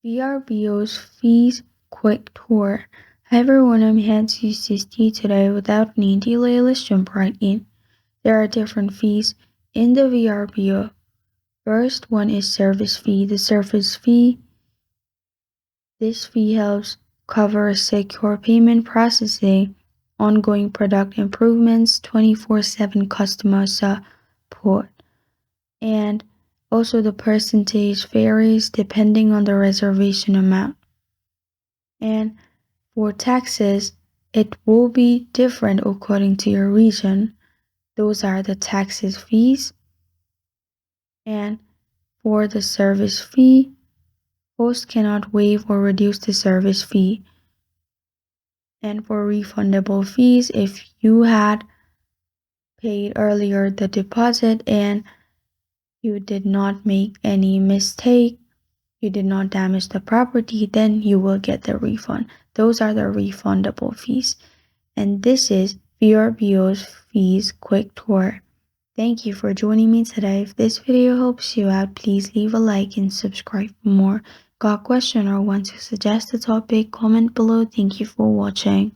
Vrbo's Fees Quick Tour. Hi everyone, I'm here to assist you today without any delay. Let's jump right in. There are different fees in the Vrbo. First one is service fee. The service fee, this fee helps cover secure payment processing, ongoing product improvements, 24/7 customer support, and also the percentage varies depending on the reservation amount. And for taxes, it will be different according to your region. Those are the taxes fees. And for the service fee, host cannot waive or reduce the service fee. And for refundable fees, if you had paid earlier the deposit and you did not make any mistake, you did not damage the property, then you will get the refund. Those are the refundable fees. And this is Vrbo's Fees Quick Tour. Thank you for joining me today. If this video helps you out, please leave a like and subscribe for more. Got a question or want to suggest a topic? Comment below. Thank you for watching.